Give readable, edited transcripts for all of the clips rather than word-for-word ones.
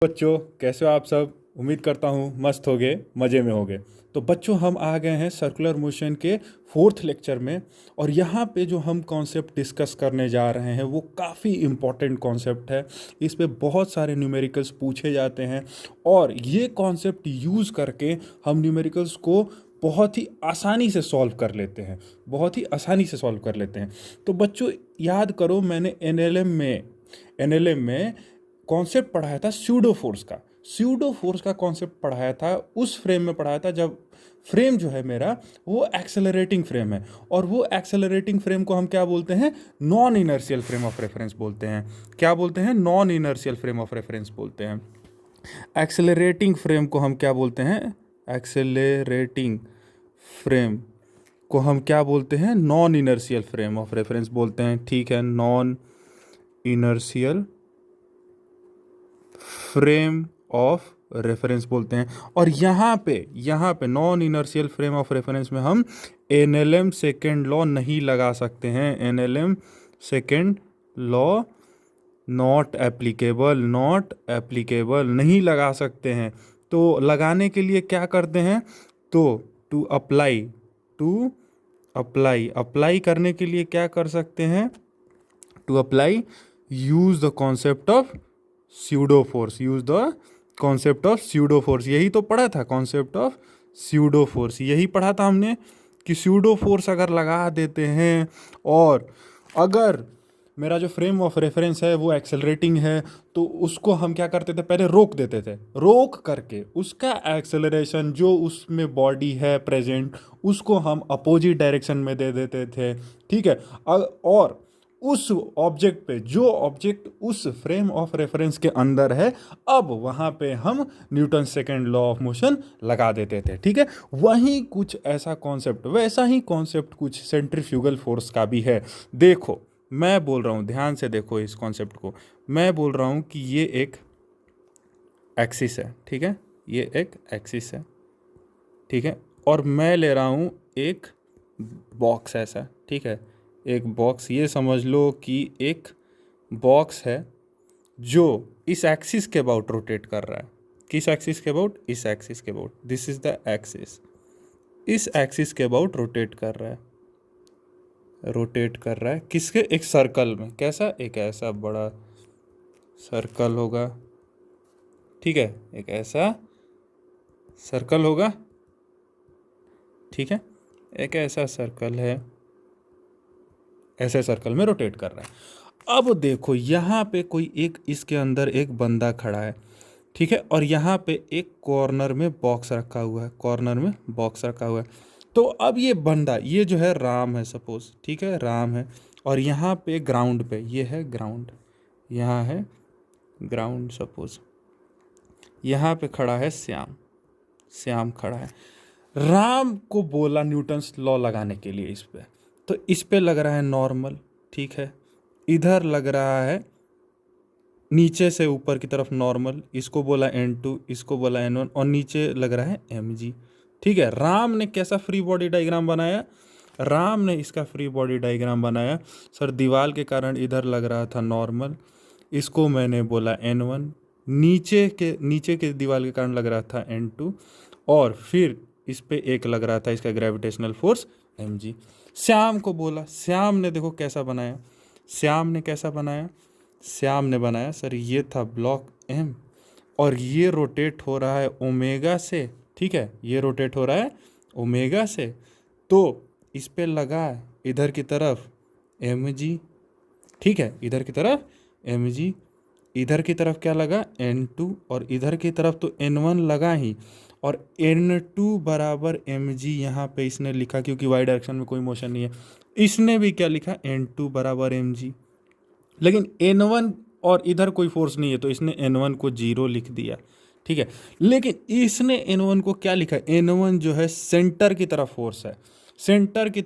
बच्चों, कैसे हो आप सब। उम्मीद करता हूँ मस्त होगे, मज़े में होगे। तो बच्चों, हम आ गए हैं सर्कुलर मोशन के फोर्थ लेक्चर में। और यहाँ पे जो हम कॉन्सेप्ट डिस्कस करने जा रहे हैं वो काफ़ी इम्पॉर्टेंट कॉन्सेप्ट है। इस पे बहुत सारे न्यूमेरिकल्स पूछे जाते हैं और ये कॉन्सेप्ट यूज़ करके हम न्यूमेरिकल्स को बहुत ही आसानी से सॉल्व कर लेते हैं, बहुत ही आसानी से सॉल्व कर लेते हैं। तो बच्चों, याद करो, मैंने एनएलएम में कॉन्सेप्ट पढ़ाया था स्यूडो फोर्स का। स्यूडो फोर्स का कॉन्सेप्ट पढ़ाया था, उस फ्रेम में पढ़ाया था जब फ्रेम जो है मेरा वो एक्सेलरेटिंग फ्रेम है। और वो एक्सेलरेटिंग फ्रेम को हम क्या बोलते हैं? Non inertial frame of reference बोलते हैं। क्या बोलते हैं? Non inertial frame of reference बोलते हैं। एक्सेलरेटिंग फ्रेम को हम क्या बोलते हैं? एक्सेलरेटिंग फ्रेम को हम क्या बोलते हैं? Non inertial frame of reference बोलते हैं। ठीक है, non inertial frame of reference बोलते हैं। और यहाँ पे non inertial frame of reference में हम एनएलएम सेकेंड लॉ नहीं लगा सकते हैं। NLM second law not applicable नहीं लगा सकते हैं। तो लगाने के लिए क्या करते हैं? तो टू अप्लाई करने के लिए क्या कर सकते हैं? To apply, use the concept of pseudo force. यही तो पढ़ा था, कॉन्सेप्ट ऑफ स्यूडो फोर्स यही पढ़ा था हमने कि स्यूडो फोर्स अगर लगा देते हैं और अगर मेरा जो फ्रेम ऑफ रेफरेंस है वो एक्सेलरेटिंग है तो उसको हम क्या करते थे? पहले रोक देते थे। रोक करके उसका एक्सेलरेशन जो उसमें बॉडी है प्रेजेंट, उसको हम अपोजिट डायरेक्शन में दे देते थे। ठीक है। और उस ऑब्जेक्ट पे, जो ऑब्जेक्ट उस फ्रेम ऑफ रेफरेंस के अंदर है, अब वहां पे हम Newton second law of motion लगा देते थे। ठीक है। वहीं कुछ ऐसा कॉन्सेप्ट, वैसा ही कॉन्सेप्ट कुछ सेंट्रीफ्यूगल फोर्स का भी है। देखो, मैं बोल रहा हूं, ध्यान से देखो इस कॉन्सेप्ट को। मैं बोल रहा हूं कि ये एक एक्सिस है। ठीक है, ये एक एक्सिस है। ठीक है। और मैं ले रहा हूं एक बॉक्स ऐसा। ठीक है, एक बॉक्स, ये समझ लो कि एक बॉक्स है जो इस एक्सिस के अबाउट रोटेट कर रहा है। किस एक्सिस के अबाउट? इस एक्सिस के about. This is the axis. इस एक्सिस के अबाउट रोटेट कर रहा है। किसके? एक सर्कल में। कैसा? एक ऐसा बड़ा सर्कल होगा। ठीक है, एक ऐसा सर्कल होगा। ठीक है, एक ऐसा सर्कल है, ऐसे सर्कल में रोटेट कर रहा है। अब देखो, यहाँ पे कोई एक, इसके अंदर एक बंदा खड़ा है। ठीक है। और यहाँ पे एक कॉर्नर में बॉक्स रखा हुआ है। तो अब ये बंदा, ये जो है राम है सपोज। ठीक है, राम है। और यहाँ पे ग्राउंड पे, ये है ग्राउंड, यहाँ है ग्राउंड सपोज। यहाँ पे खड़ा है श्याम खड़ा है। राम को बोला न्यूटन्स लॉ लगाने के लिए इस पे, तो इस पे लग रहा है नॉर्मल। ठीक है। इधर लग रहा है नीचे से ऊपर की तरफ नॉर्मल, इसको बोला N2, इसको बोला N1, और नीचे लग रहा है mg। ठीक है। राम ने कैसा फ्री बॉडी डायग्राम बनाया? सर, दीवार के कारण इधर लग रहा था नॉर्मल, इसको मैंने बोला N1। नीचे के दीवार के कारण लग रहा था N2, और फिर इस पे एक लग रहा था इसका ग्रेविटेशनल फोर्स mg। श्याम को बोला, श्याम ने देखो कैसा बनाया। श्याम ने बनाया सर, ये था ब्लॉक M, और ये रोटेट हो रहा है ओमेगा से। ठीक है, ये रोटेट हो रहा है ओमेगा से, तो इस पे लगा इधर की तरफ mg। ठीक है, इधर की तरफ mg, इधर की तरफ क्या लगा? N2, और इधर की तरफ तो N1 लगा ही। और N2 बराबर mg यहाँ पे इसने लिखा, क्योंकि वाई डायरेक्शन में कोई मोशन नहीं है। इसने भी क्या लिखा? N2 बराबर mg। लेकिन N1 और इधर कोई फोर्स नहीं है, तो इसने N1 को 0 लिख दिया। ठीक है। लेकिन इसने N1 को क्या लिखा? N1 जो है सेंटर की तरफ फोर्स है। तो सेंटर की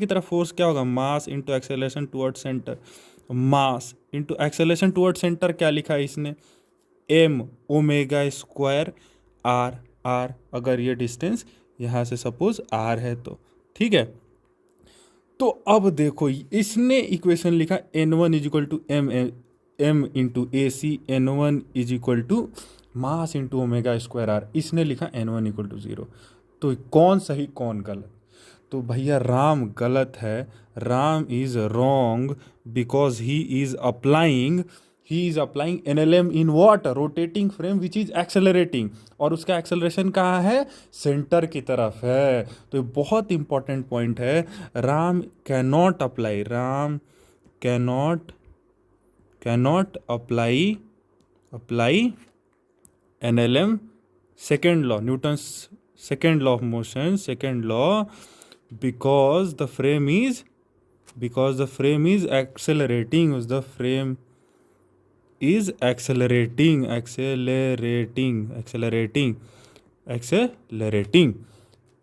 तरफ फोर्स क्या होगा? मास इंटू एक्सेलरेशन टुवर्ड सेंटर। मास इंटू एक्सेलरेशन टुवर्ड सेंटर क्या लिखा है इसने? m omega square r। अगर ये डिस्टेंस यहाँ से सपोज r है तो। ठीक है। तो अब देखो, इसने इक्वेशन लिखा N1 is equal to m into A C N one is equal to mass into omega square R, इसने लिखा N one equal to zero. तो कौन सही कौन गलत? तो भैया राम गलत है, Ram is wrong because he is applying NLM in what, rotating frame which is accelerating, और उसका एक्सेलरेशन कहाँ है? सेंटर की तरफ है। तो ये बहुत इंपॉर्टेंट पॉइंट है। Ram cannot apply NLM second law, Newton's second law of motion, second law, because the frame is accelerating, the frame is accelerating।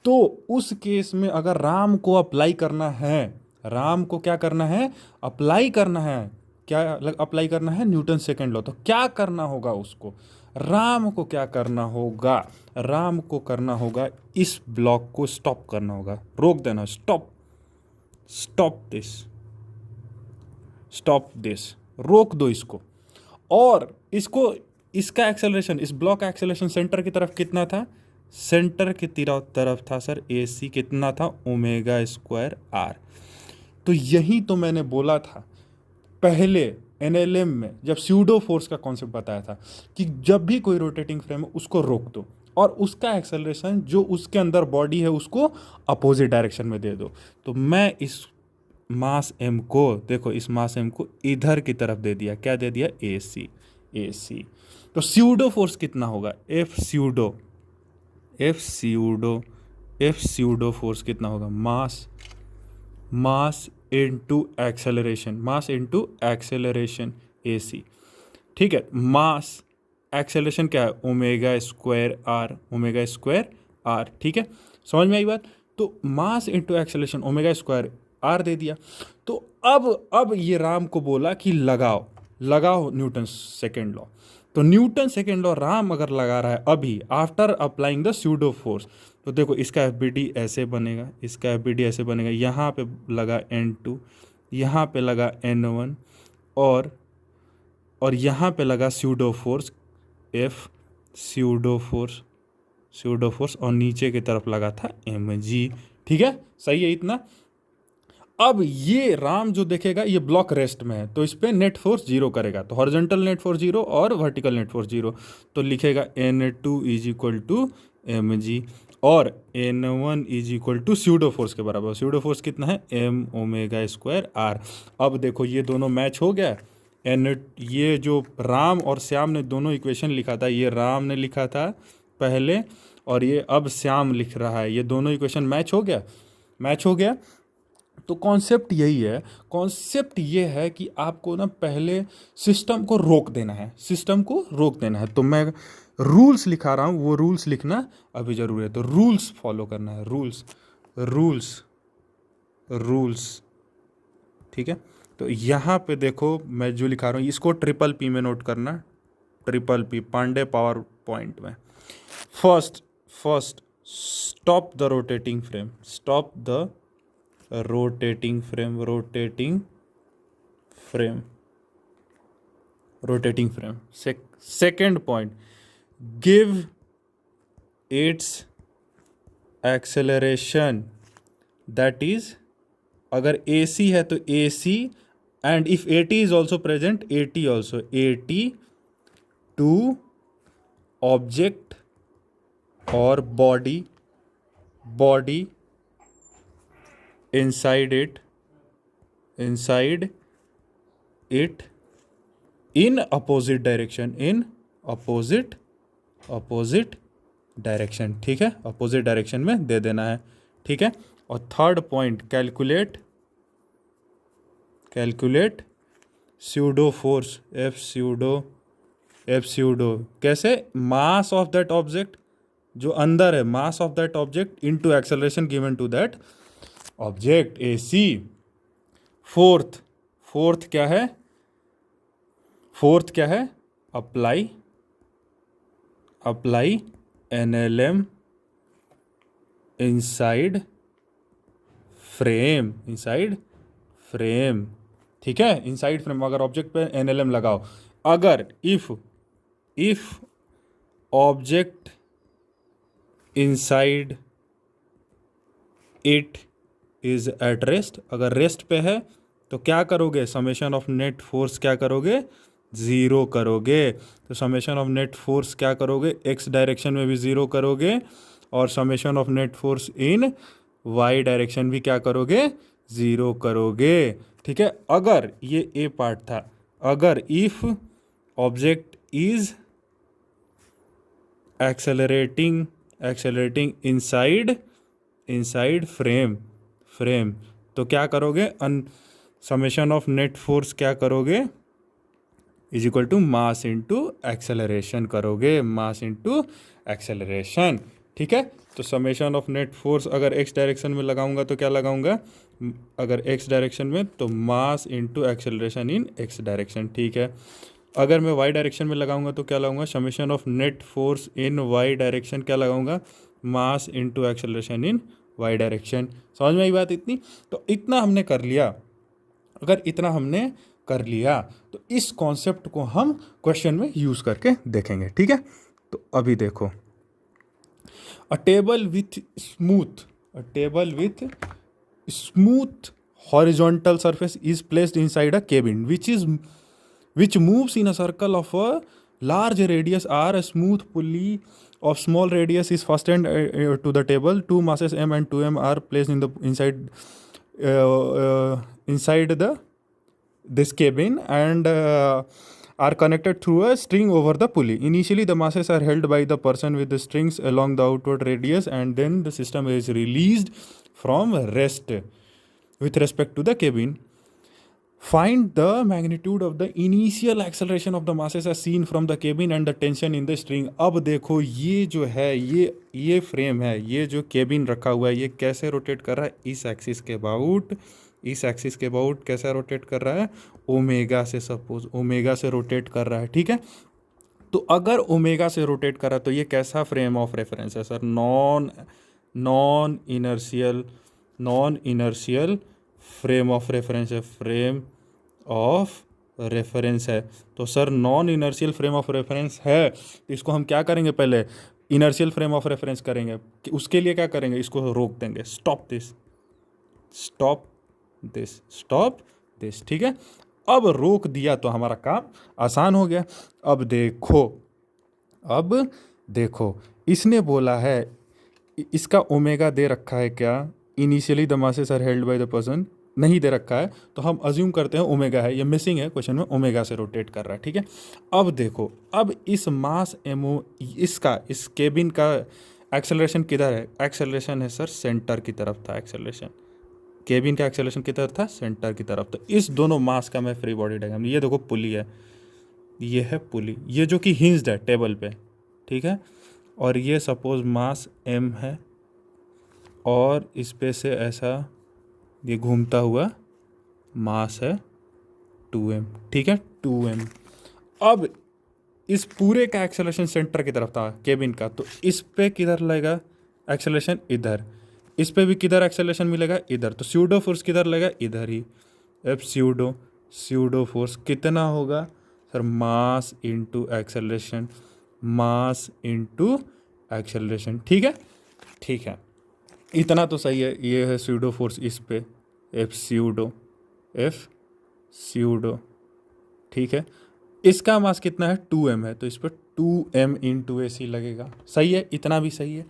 तो उस केस में अगर राम को अप्लाई करना है, राम को क्या करना है? अप्लाई करना है। क्या अप्लाई करना है? Newton second law. तो क्या करना होगा उसको? राम को क्या करना होगा? राम को करना होगा इस ब्लॉक को स्टॉप करना होगा, रोक देना, स्टॉप दिस, रोक दो इसको। और इसका एक्सेलरेशन, इस ब्लॉक का एक्सेलरेशन सेंटर की तरफ कितना था? सेंटर की तरफ था सर ए सी, कितना था? Omega square R. तो यही तो मैंने बोला था पहले NLM में, जब स्यूडो फोर्स का कॉन्सेप्ट बताया था, कि जब भी कोई रोटेटिंग फ्रेम है उसको रोक दो और उसका एक्सेलरेशन जो उसके अंदर बॉडी है उसको अपोजिट डायरेक्शन में दे दो। तो मैं इस मास m को, देखो इस मास m को इधर की तरफ दे दिया, क्या दे दिया? ए सी। तो स्यूडो फोर्स कितना होगा? एफ स्यूडो फोर्स कितना होगा? Mass into acceleration A C. ठीक है, मास एक्सेलरेशन क्या है? Omega square R. ठीक है, समझ में आई बात? तो mass into acceleration omega square R दे दिया। तो अब ये राम को बोला कि लगाओ न्यूटन सेकेंड लॉ। तो न्यूटन सेकेंड लॉ राम अगर लगा रहा है अभी, after applying the pseudo force, तो देखो इसका FBD ऐसे बनेगा, इसका FBD ऐसे बनेगा, यहाँ पे लगा N2, यहाँ पे लगा N1, और यहाँ पे लगा pseudo force F, pseudo force, और नीचे की तरफ लगा था mg। ठीक है, सही है इतना? अब ये राम जो देखेगा ये ब्लॉक रेस्ट में है, तो इस पर नेट फोर्स जीरो करेगा, तो हॉरिजॉन्टल नेट फोर्स जीरो और वर्टिकल नेट फोर्स जीरो। तो लिखेगा N2 is equal to mg, और N1 is equal to pseudo force के बराबर। स्यूडो फोर्स कितना है? m omega square R. अब देखो ये दोनों मैच हो गया। ये जो राम और श्याम ने दोनों इक्वेशन लिखा था, ये राम ने लिखा था पहले और ये अब श्याम लिख रहा है, ये दोनों इक्वेशन मैच हो गया। तो कॉन्सेप्ट यही है, कॉन्सेप्ट ये है कि आपको ना पहले सिस्टम को रोक देना है। तो मैं रूल्स लिखा रहा हूँ, वो रूल्स लिखना अभी जरूरी है। तो रूल्स फॉलो करना है, रूल्स। ठीक है, तो यहाँ पे देखो मैं जो लिखा रहा हूँ इसको P में नोट करना, P पांडे पावर पॉइंट में। First stop the rotating frame. Second point, give its acceleration, that is, अगर AC है तो AC, and if AT is also present, AT to object और body inside it in opposite direction। ठीक है, opposite direction में दे देना है। ठीक है, और third point, calculate pseudo force, F pseudo कैसे? मास ऑफ दैट ऑब्जेक्ट जो अंदर है, mass of that object into acceleration given to that object AC। Fourth क्या है? Apply NLM inside frame. ठीक है, इनसाइड फ्रेम, अगर ऑब्जेक्ट पे एनएलएम लगाओ, अगर if object inside it is at rest, अगर रेस्ट पे है तो क्या करोगे, समेशन ऑफ नेट फोर्स क्या करोगे, ज़ीरो करोगे। तो समेशन ऑफ नेट फोर्स क्या करोगे, एक्स डायरेक्शन में भी ज़ीरो करोगे, और summation of net force in Y direction भी क्या करोगे, ज़ीरो करोगे। ठीक है, अगर ये ए पार्ट था, अगर if object is accelerating inside frame, तो क्या करोगे, समेशन ऑफ नेट फोर्स क्या करोगे, is equal to mass into acceleration करोगे, मास इंटू एक्सेलरेशन। ठीक है, तो समेशन ऑफ नेट फोर्स अगर एक्स डायरेक्शन में लगाऊंगा तो क्या लगाऊंगा, अगर एक्स डायरेक्शन में तो मास इंटू एक्सेलरेशन इन एक्स डायरेक्शन। ठीक है, अगर मैं वाई डायरेक्शन में लगाऊंगा तो क्या लगाऊंगा, summation of net force in Y direction क्या लगाऊंगा, mass into acceleration in Y direction. समझ में आई बात इतनी? तो इतना हमने कर लिया। अगर इतना हमने कर लिया तो इस कॉन्सेप्ट को हम क्वेश्चन में यूज करके देखेंगे। ठीक है, तो अभी देखो, अ table with smooth horizontal surface is placed inside a cabin which moves in a circle of a large radius r. A smooth pulley of small radius is fastened to the table. Two masses m and 2m are placed in the inside this cabin and are connected through a string over the pulley. Initially the masses are held by the person with the strings along the outward radius, and then the system is released from rest with respect to the cabin. Find the magnitude of the initial acceleration of the masses as seen from the cabin and the tension in the string. अब देखो ये जो है, ये frame है, ये जो cabin रखा हुआ है, ये कैसे रोटेट कर रहा है, इस एक्सिस के अबाउट, इस एक्सिस के अबाउट कैसा रोटेट कर रहा है, ओमेगा से, सपोज ओमेगा से रोटेट कर रहा है। ठीक है, तो अगर ओमेगा से रोटेट कर रहा है तो ये कैसा फ्रेम ऑफ रेफरेंस है sir, non inertial frame of reference है, फ्रेम ऑफ रेफरेंस है। तो sir non inertial frame of reference है, तो इसको हम क्या करेंगे, पहले इनर्शियल फ्रेम ऑफ रेफरेंस करेंगे। उसके लिए क्या करेंगे, इसको रोक देंगे, स्टॉप दिस। ठीक है, अब रोक दिया तो हमारा काम आसान हो गया। अब देखो इसने बोला है, इसका ओमेगा दे रखा है क्या, initially the masses are held by the person, नहीं दे रखा है, तो हम अज्यूम करते हैं ओमेगा है, ये मिसिंग है क्वेश्चन में, ओमेगा से रोटेट कर रहा है। ठीक है, अब देखो, अब इस मास एमओ इस केबिन का एक्सेलरेशन किधर है, एक्सेलरेशन है सर सेंटर की तरफ था, एक्सेलरेशन केबिन का एक्सेलरेशन किधर था, सेंटर की तरफ। तो इस दोनों मास का मैं फ्री बॉडी डायग्राम, ये देखो पुली है, ये है पुली, ये जो कि हिंज्ड है टेबल पे। ठीक है, और ये सपोज मास m है, और इस पे से ऐसा ये घूमता हुआ मास है 2m। ठीक है, 2m। अब इस पूरे का एक्सेलरेशन सेंटर की तरफ था केबिन का, तो इस पे किधर लगेगा एक्सेलरेशन, इधर। इस पे भी किधर एक्सेलरेशन मिलेगा, इधर। तो स्यूडो फोर्स किधर लगेगा, इधर ही। अब स्यूडो फोर्स कितना होगा सर, मास इंटू एक्सेलरेशन, मास इंटू एक्सेलरेशन। ठीक है, इतना तो सही है। ये है स्यूडो फोर्स इस पे, एफ स्यूडो। ठीक है, इसका मास कितना है, 2m है, तो इस पर 2m इंटू AC लगेगा। सही है, इतना भी सही है।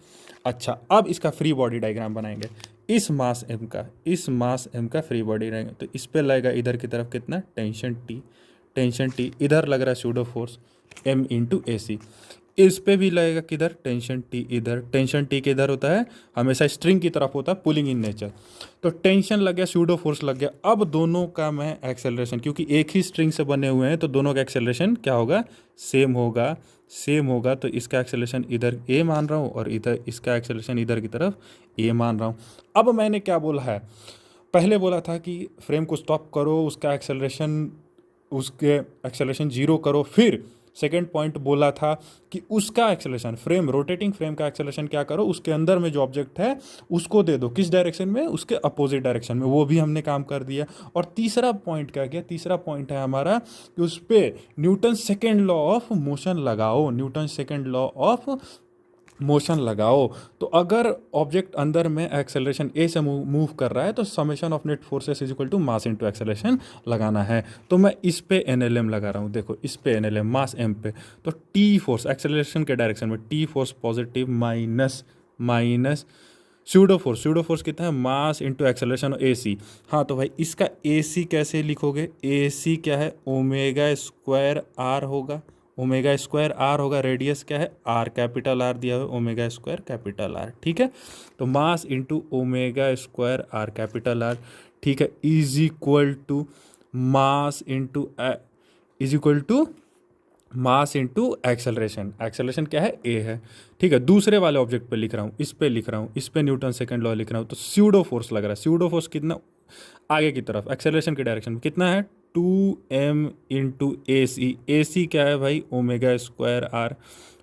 अच्छा, अब इसका फ्री बॉडी डायग्राम बनाएंगे। इस मास m का फ्री बॉडी डायग्राम, तो इस पे लगेगा इधर की तरफ कितना, टेंशन T, इधर लग रहा है pseudo force m into AC। इस पे भी लगेगा किधर, टेंशन T, इधर। टेंशन T किधर होता है, हमेशा स्ट्रिंग की तरफ होता है, पुलिंग इन नेचर। तो टेंशन लग गया, स्यूडो फोर्स लग गया। अब दोनों का मैं एक्सेलरेशन, क्योंकि एक ही स्ट्रिंग से बने हुए हैं, तो दोनों का एक्सेलरेशन क्या होगा, सेम होगा। तो इसका एक्सेलरेशन इधर A मान रहा हूँ, और इधर इसका एक्सेलरेशन इधर की तरफ A मान रहा हूँ। अब मैंने क्या बोला है, पहले बोला था कि फ्रेम को स्टॉप करो, उसके एक्सेलरेशन 0 करो, फिर सेकंड पॉइंट बोला था कि उसका एक्सेलरेशन, फ्रेम, रोटेटिंग फ्रेम का एक्सेलरेशन क्या करो, उसके अंदर में जो ऑब्जेक्ट है उसको दे दो, किस डायरेक्शन में, उसके अपोजिट डायरेक्शन में, वो भी हमने काम कर दिया। और तीसरा पॉइंट क्या गया, तीसरा पॉइंट है हमारा कि उस पर Newton second law of motion लगाओ, Newton second law of motion लगाओ। तो अगर ऑब्जेक्ट अंदर में एक्सेलरेशन ए से मूव कर रहा है तो summation of net forces is equal to mass into acceleration लगाना है। तो मैं इस पे एनएलएम लगा रहा हूँ, देखो इस पे एनएलएम मास एम पे, तो टी फोर्स एक्सेलरेशन के डायरेक्शन में, T force positive minus minus pseudo force कितना है, मास इंटू एक्सेलरेशन ए सी। हाँ तो भाई इसका ए सी कैसे लिखोगे, ए सी क्या है, ओमेगा स्क्वायर आर होगा, ओमेगा स्क्वायर आर होगा, रेडियस क्या है आर, कैपिटल आर दिया हुआ है, ओमेगा स्क्वायर कैपिटल आर, ठीक है। तो mass into omega square R capital R, ठीक है, is equal to mass into is equal to mass into acceleration, acceleration क्या है ए है, ठीक है। दूसरे वाले ऑब्जेक्ट पे लिख रहा हूँ, इस पे लिख रहा हूँ, इस पे न्यूटन सेकंड लॉ लिख रहा हूँ, तो स्यूडो फोर्स लग रहा है, स्यूडो फोर्स कितना आगे की तरफ एक्सेलरेशन के डायरेक्शन में कितना है, 2m इंटू ए सी, ए सी क्या है भाई omega square R,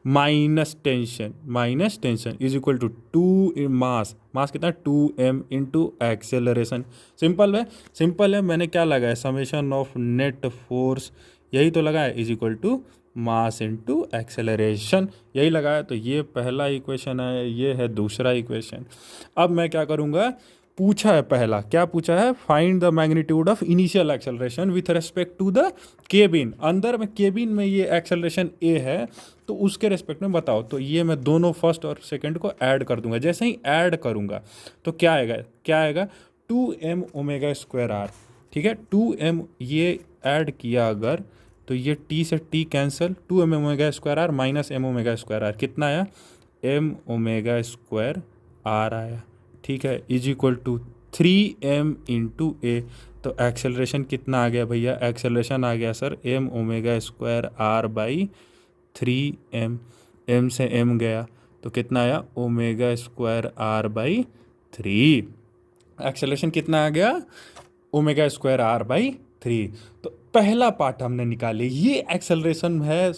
minus tension is equal to two mass, mass कितना 2m इंटू एक्सेलरेशन। सिंपल है, सिंपल है, मैंने क्या लगाया, समेशन ऑफ नेट फोर्स, यही तो लगा है, is equal to mass into acceleration, यही लगाया। तो ये पहला इक्वेशन है, ये है दूसरा इक्वेशन। अब मैं क्या करूँगा, पूछा है पहला, क्या पूछा है, find the magnitude of initial acceleration with respect to the cabin, अंदर में केबिन में ये एक्सेलरेशन ए है तो उसके रेस्पेक्ट में बताओ। तो ये मैं दोनों फर्स्ट और सेकंड को ऐड कर दूंगा, जैसे ही ऐड करूंगा तो क्या आएगा, क्या आएगा, 2m ओमेगा स्क्वायर आर, ठीक है, 2m ये ऐड किया अगर तो ये t से t cancel, 2m omega square R minus m omega square R कितना आया, m ओमेगा स्क्वायर आर आया, ठीक है, is equal to 3m into A. तो एक्सेलरेशन कितना आ गया भैया, एक्सेलरेशन आ गया sir m omega square R by 3m, m से m गया तो कितना आया omega square R by 3, acceleration कितना आ गया ओमेगा स्क्वायर आर बाई 3। तो पहला पार्ट हमने निकाले, ये एक्सेलरेशन है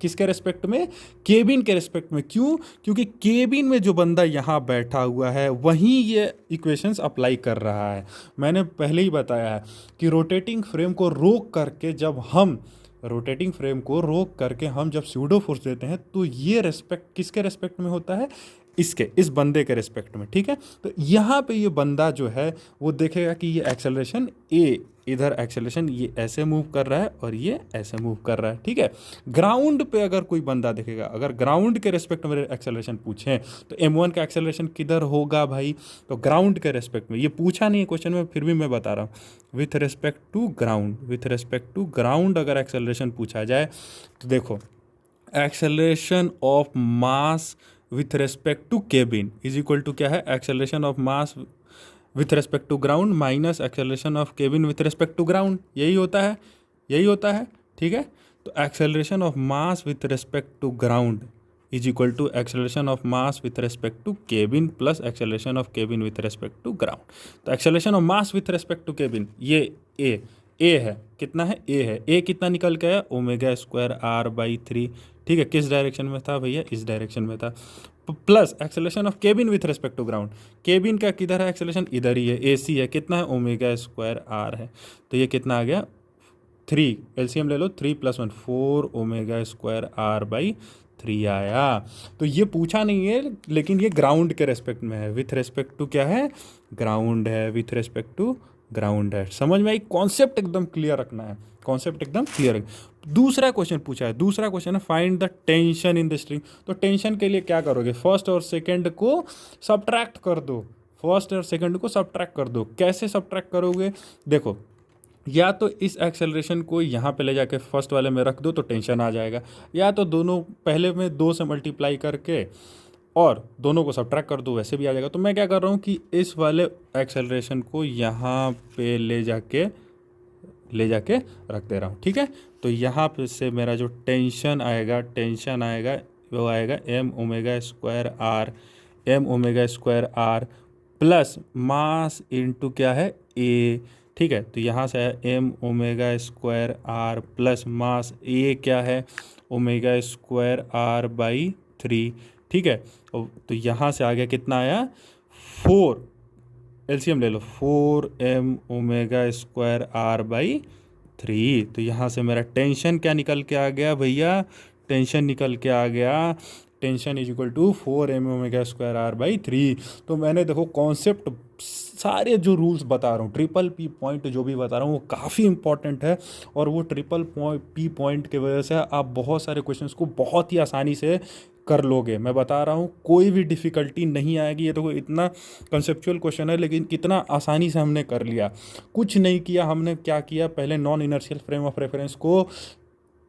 किसके रेस्पेक्ट में, केबिन के रेस्पेक्ट में। क्यों, क्योंकि केबिन में जो बंदा यहाँ बैठा हुआ है वहीं ये इक्वेशंस अप्लाई कर रहा है। मैंने पहले ही बताया है कि रोटेटिंग फ्रेम को रोक करके जब हम रोटेटिंग फ्रेम को रोक करके हम जब स्यूडो फोर्स देते हैं तो ये रेस्पेक्ट किसके रेस्पेक्ट में होता है, इसके, इस बंदे के रेस्पेक्ट में, ठीक है। तो यहाँ पे ये बंदा जो है वो देखेगा कि ये एक्सेलरेशन ए, इधर एक्सेलरेशन ये ऐसे मूव कर रहा है और ये ऐसे मूव कर रहा है, ठीक है। ग्राउंड पे अगर कोई बंदा देखेगा, अगर ग्राउंड के रेस्पेक्ट में एक्सेलरेशन पूछें तो m1 का एक्सेलरेशन किधर होगा भाई, तो ग्राउंड के रेस्पेक्ट में। ये पूछा नहीं है क्वेश्चन में, फिर भी मैं बता रहा हूँ, with respect to ground, with respect to ground अगर एक्सेलरेशन पूछा जाए तो देखो, acceleration of mass with respect to cabin is equal to क्या है, acceleration of mass with respect to ground minus acceleration of cabin with respect to ground, यही होता है, यही होता है, ठीक है। तो acceleration of mass with respect to ground is equal to acceleration of mass with respect to cabin plus acceleration of cabin with respect to ground. तो acceleration of mass with respect to cabin ये A है, कितना है ए है, ए कितना निकल के आया ओमेगा स्क्वायर आर बाई 3, ठीक है, किस डायरेक्शन में था भैया, इस डायरेक्शन में था, plus acceleration of cabin with respect to ground, cabin का किधर है एक्सेलरेशन, इधर ही है, ए सी है, कितना है ओमेगा स्क्वायर आर है, तो ये कितना आ गया 3, एलसीएम ले लो, 3 + 1 4 ओमेगा स्क्वायर आर बाई 3 आया। तो ये पूछा नहीं है लेकिन ये ग्राउंड के रेस्पेक्ट में है, विथ रेस्पेक्ट टू क्या है, ग्राउंड है, विथ रेस्पेक्ट टू ग्राउंड है। समझ में आई, कॉन्सेप्ट एकदम क्लियर रखना है, कॉन्सेप्ट एकदम क्लियर है। दूसरा क्वेश्चन पूछा है, दूसरा क्वेश्चन है find the tension in the string. तो टेंशन के लिए क्या करोगे, फर्स्ट और सेकंड को सब्ट्रैक्ट कर दो, फर्स्ट और सेकंड को सब्ट्रैक्ट कर दो। कैसे सब्ट्रैक्ट करोगे, देखो, या तो इस एक्सेलरेशन को यहाँ पे ले जाके फर्स्ट वाले में रख दो तो टेंशन आ जाएगा, या तो दोनों पहले में 2 से मल्टीप्लाई करके और दोनों को सब्ट्रैक्ट कर दो, वैसे भी आ जाएगा। तो मैं क्या कर रहा हूँ कि इस वाले एक्सेलरेशन को यहाँ पे ले जाके रख दे रहा हूँ, ठीक है। तो यहाँ पे से मेरा जो टेंशन आएगा वो आएगा m omega square R plus mass into क्या है a, ठीक है। तो यहाँ से है M omega square R plus mass, ये क्या है, ओमेगा स्क्वायर आर बाई 3, ठीक है। तो यहाँ से आ गया कितना आया, 4, एलसीएम ले लो, 4m omega square R by 3। तो यहाँ से मेरा टेंशन क्या निकल के आ गया भैया, टेंशन निकल के आ गया, tension is equal to 4m omega square R by 3। तो मैंने देखो कॉन्सेप्ट सारे जो रूल्स बता रहा हूँ, ट्रिपल पी पॉइंट जो भी बता रहा हूँ वो काफ़ी इंपॉर्टेंट है, और वो ट्रिपल पी पॉइंट की वजह से आप बहुत सारे क्वेश्चंस को बहुत ही आसानी से कर लोगे। मैं बता रहा हूँ कोई भी डिफ़िकल्टी नहीं आएगी। ये देखो इतना कंसेप्चुअल क्वेश्चन है लेकिन कितना आसानी से हमने कर लिया। कुछ नहीं किया हमने, क्या किया, पहले non inertial frame of reference को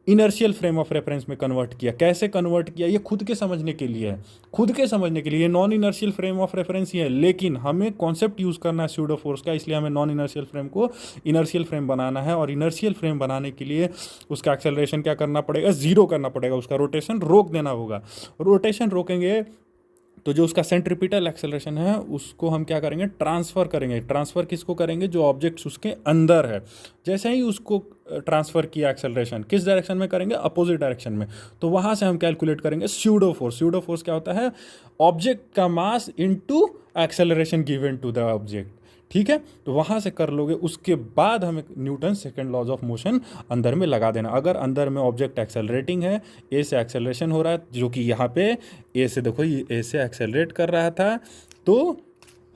इनर्शियल फ्रेम ऑफ रेफरेंस में कन्वर्ट किया। कैसे कन्वर्ट किया, ये खुद के समझने के लिए है, खुद के समझने के लिए। Non inertial frame of reference ही है, लेकिन हमें कॉन्सेप्ट यूज़ करना है स्यूडो फोर्स का, इसलिए हमें नॉन इनर्शियल फ्रेम को इनर्शियल फ्रेम बनाना है। और इनर्शियल फ्रेम बनाने के लिए उसका एक्सेलरेशन क्या करना पड़ेगा, ज़ीरो करना पड़ेगा, उसका रोटेशन रोक देना होगा। रोटेशन रोकेंगे तो जो उसका सेंट्रीपिटल एक्सेलरेशन है उसको हम क्या करेंगे, ट्रांसफ़र करेंगे। ट्रांसफ़र किसको करेंगे, जो ऑब्जेक्ट्स उसके अंदर है। जैसे ही उसको ट्रांसफ़र किया एक्सेलरेशन, किस डायरेक्शन में करेंगे, अपोजिट डायरेक्शन में, तो वहाँ से हम कैलकुलेट करेंगे स्यूडो फोर्स। स्यूडो फोर्स क्या होता है, ऑब्जेक्ट का mass into acceleration given to the object, ठीक है। तो वहाँ से कर लोगे, उसके बाद हमें Newton second laws of motion अंदर में लगा देना। अगर अंदर में ऑब्जेक्ट एक्सेलरेटिंग है, ए से एक्सेलरेशन हो रहा है, जो कि यहाँ पे ए से देखो, ये ए से एक्सेलरेट कर रहा था, तो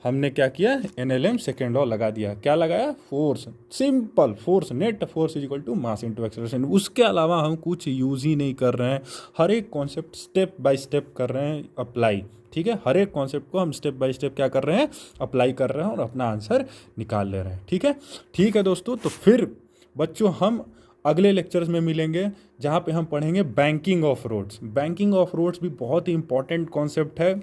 हमने क्या किया, एनएलएम सेकेंड लॉ लगा दिया। क्या लगाया, force, simple force, net force is equal to mass into acceleration. उसके अलावा हम कुछ यूज़ ही नहीं कर रहे हैं, हर एक कॉन्सेप्ट स्टेप बाय स्टेप कर रहे हैं अप्लाई, ठीक है। हर एक कॉन्सेप्ट को हम स्टेप बाय स्टेप क्या कर रहे हैं, अप्लाई कर रहे हैं और अपना आंसर निकाल ले रहे हैं, ठीक है। ठीक है दोस्तों, तो फिर बच्चों हम अगले लेक्चर्स में मिलेंगे जहाँ पे हम पढ़ेंगे banking of roads. Banking of roads भी बहुत ही इंपॉर्टेंट कॉन्सेप्ट है,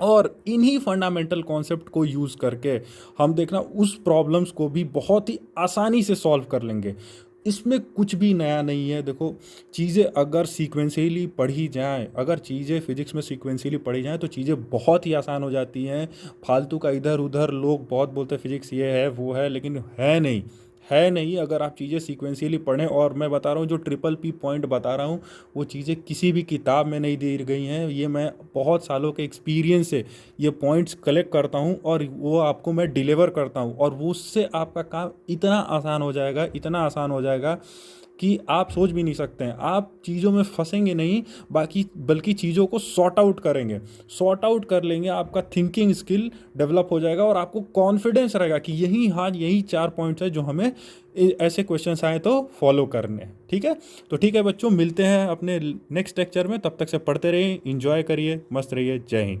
और इन्हीं फंडामेंटल कॉन्सेप्ट को यूज़ करके हम देखना उस प्रॉब्लम्स को भी बहुत ही आसानी से सॉल्व कर लेंगे। इसमें कुछ भी नया नहीं है। देखो चीज़ें अगर सीक्वेंशियली पढ़ी जाएं, अगर चीज़ें फिजिक्स में सीक्वेंशियली पढ़ी जाएं तो चीज़ें बहुत ही आसान हो जाती हैं। फालतू का इधर उधर लोग बहुत बोलते हैं फिजिक्स ये है वो है, लेकिन है नहीं, है नहीं। अगर आप चीज़ें सीक्वेंशियली पढ़ें, और मैं बता रहा हूँ जो ट्रिपल पी पॉइंट बता रहा हूँ वो चीज़ें किसी भी किताब में नहीं दी गई हैं, ये मैं बहुत सालों के एक्सपीरियंस से ये पॉइंट्स कलेक्ट करता हूँ और वो आपको मैं डिलीवर करता हूँ, और वो उससे आपका काम इतना आसान हो जाएगा, इतना आसान हो जाएगा कि आप सोच भी नहीं सकते हैं। आप चीज़ों में फंसेंगे नहीं, बल्कि चीज़ों को सॉर्ट आउट करेंगे, सॉर्ट आउट कर लेंगे, आपका थिंकिंग स्किल डेवलप हो जाएगा और आपको कॉन्फिडेंस रहेगा कि यही 4 पॉइंट्स है जो हमें ऐसे क्वेश्चंस आए तो फॉलो करने हैं, ठीक है। तो ठीक है बच्चों, मिलते हैं अपने नेक्स्ट लेक्चर में, तब तक से पढ़ते रहिए, इंजॉय करिए, मस्त रहिए, जय हिंद।